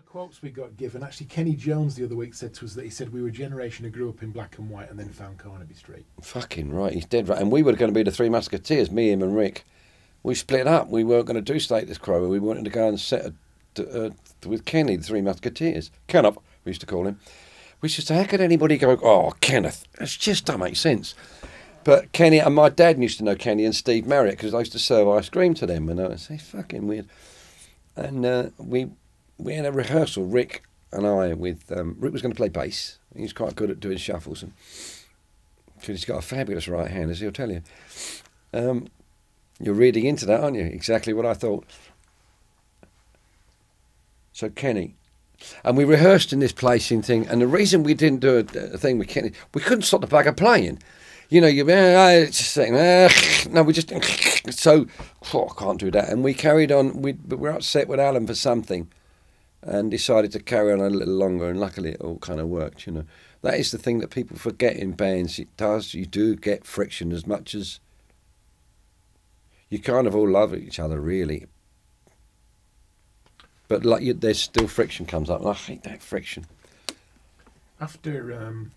of quotes we got given. Actually, Kenny Jones the other week said to us that he said we were a generation who grew up in black and white and then found Carnaby Street. Fucking right, he's dead right. And we were going to be the Three Musketeers, me, him and Rick. We split up. We weren't going to do Status Quo. We wanted to go and set with Kenny, the Three Musketeers. Kenneth, we used to call him. We used to say, how could anybody go, oh, Kenneth? It just don't make sense. But Kenny, and my dad used to know Kenny and Steve Marriott because I used to serve ice cream to them. And I would say, fucking weird. And we had a rehearsal, Rick and I, with... Rick was going to play bass. He's quite good at doing shuffles. Because he's got a fabulous right hand, as he'll tell you. You're reading into that, aren't you? Exactly what I thought. So Kenny... And we rehearsed in this placing thing, and the reason we didn't do a thing with Kenny, we couldn't stop the bugger playing. You know, just saying, no, we just, so, I can't do that. And we carried on, but we were upset with Alan for something, and decided to carry on a little longer, and luckily it all kind of worked, you know. That is the thing that people forget in bands. It does, you do get friction as much as, you kind of all love each other, really. But like there's still friction comes up, and I hate that friction. After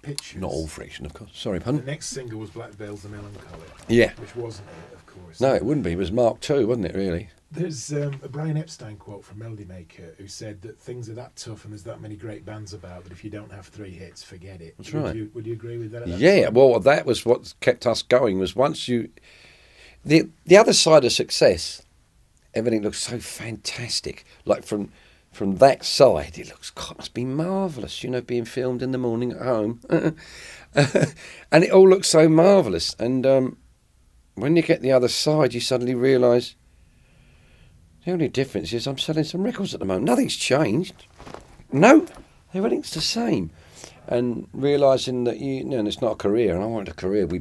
Pictures... Not all friction, of course. Sorry, pardon? The next single was Black Veils and Melancholy. Yeah. Which wasn't it, of course. No, it wouldn't be. It was Mark II, wasn't it, really? There's a Brian Epstein quote from Melody Maker who said that things are that tough and there's that many great bands about that if you don't have 3 hits, forget it. That's right. Would you agree with that? Yeah, well, that was what kept us going, was once you... The other side of success... Everything looks so fantastic. Like from that side, it looks, God, it must be marvellous, you know, being filmed in the morning at home. And it all looks so marvellous. And when you get the other side, you suddenly realise the only difference is I'm selling some records at the moment. Nothing's changed. No, everything's the same. And realising that, you know, and it's not a career, and I wanted a career. We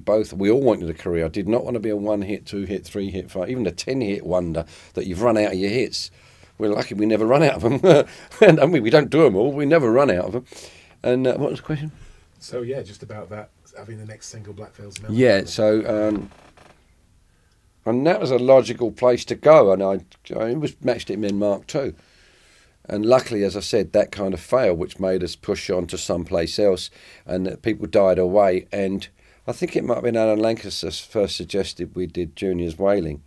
all wanted a career. I did not want to be a 1-hit, 2-hit, 3-hit, 5, even a 10-hit wonder that you've run out of your hits. We're lucky we never run out of them. And I mean, we don't do them all. We never run out of them. And what was the question? So, yeah, just about that, having the next single, Black Veils Melancholy. Yeah, so... and that was a logical place to go, and I matched it in Mark II. And luckily, as I said, that kind of failed, which made us push on to someplace else, and people died away. And I think it might have been Alan Lancaster first suggested we did Junior's Wailing,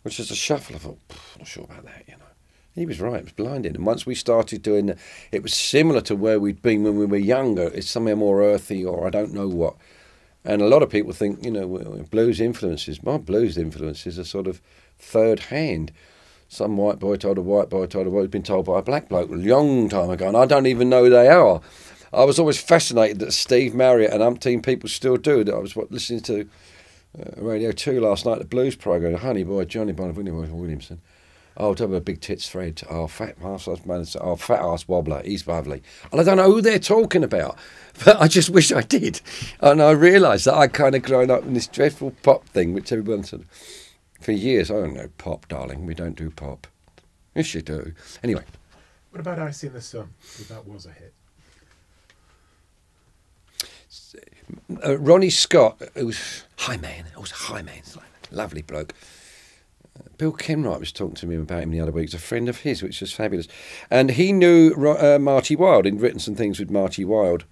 which is a shuffle. I thought, not sure about that, you know. He was right, it was blinding. And once we started doing it was similar to where we'd been when we were younger. It's somewhere more earthy, or I don't know what. And a lot of people think, you know, blues influences. My blues influences are sort of third hand. Some white boy told a white boy told a boy who's been told by a black bloke a long time ago, and I don't even know who they are. I was always fascinated that Steve Marriott and umpteen people still do. I was listening to Radio 2 last night, the blues programme, Honey Boy, Johnny Bonham Williamson. Oh, talk about big tits Fred. Oh, fat ass man. Oh, fat ass wobbler. He's lovely. And I don't know who they're talking about, but I just wish I did. And I realised that I'd kind of grown up in this dreadful pop thing, which everyone said. For years, I don't know pop, darling. We don't do pop. Yes, you do. Anyway. What about Ice in the Sun? That was a hit. Ronnie Scott, it was high man. It was a high man. Lovely bloke. Bill Kenwright was talking to me about him the other week. He's a friend of his, which was fabulous. And he knew Marty Wilde. He'd written some things with Marty Wilde.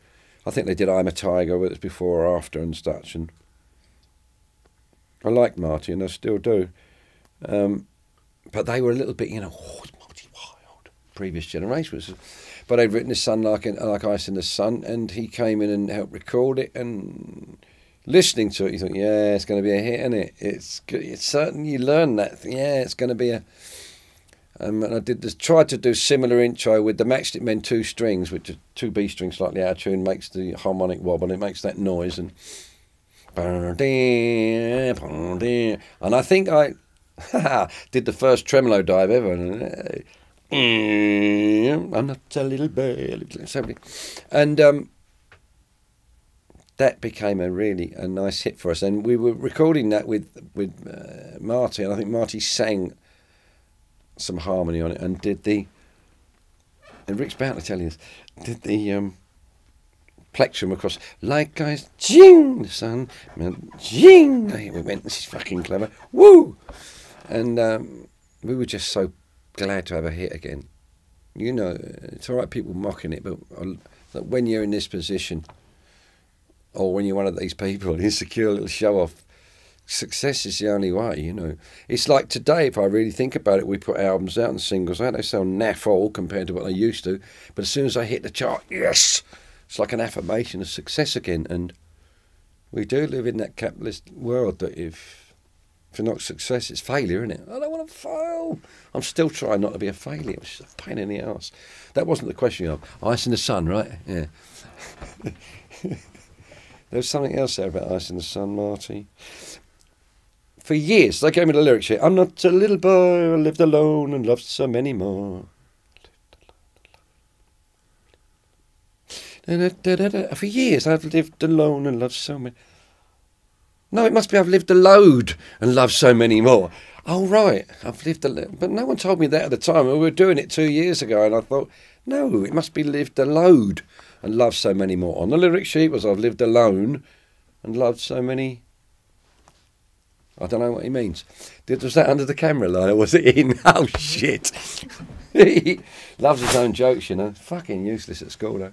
I think they did I'm a Tiger, whether it's before or after and such. And I liked Marty, and I still do. But they were a little bit, you know, it's Marty Wilde, previous generations. But they'd written his son like Ice in the Sun, and he came in and helped record it. And listening to it, you thought, yeah, it's going to be a hit, isn't it? It's certain you learn that. Yeah, it's going to be a... and I tried to do similar intro with the Matchstick Men 2 strings, which are 2 B strings slightly out of tune, makes the harmonic wobble, and it makes that noise, and... And I think I did the first tremolo dive ever. I'm not a little bird. And that became a nice hit for us. And we were recording that with Marty, and I think Marty sang some harmony on it and did the... And Rick's bound to tell you this. Did the... plectrum across, like guys, jing, the sun, jing. We went, this is fucking clever, woo! And we were just so glad to have a hit again. You know, it's all right people mocking it, but when you're in this position, or when you're one of these people, insecure little show-off, success is the only way, you know. It's like today, if I really think about it, we put albums out and singles out. They sound naff all compared to what they used to. But as soon as I hit the chart, yes! It's like an affirmation of success again. And we do live in that capitalist world that if you're not success, it's failure, isn't it? I don't want to fail. I'm still trying not to be a failure. It's just a pain in the arse. That wasn't the question of Ice in the Sun, right? Yeah. There was something else there about Ice in the Sun, Marty. For years, they gave me the lyrics here. I'm not a little boy, I lived alone and loved so many more. For years, I've lived alone and loved so many. No, it must be I've lived a load and loved so many more. Oh, right, I've lived a... But no one told me that at the time. We were doing it 2 years ago, and I thought, no, it must be lived a load and loved so many more. On the lyric sheet was I've lived alone and loved so many... I don't know what he means. Was that under the camera line or was it in? Oh, shit. He loves his own jokes, you know. Fucking useless at school, though.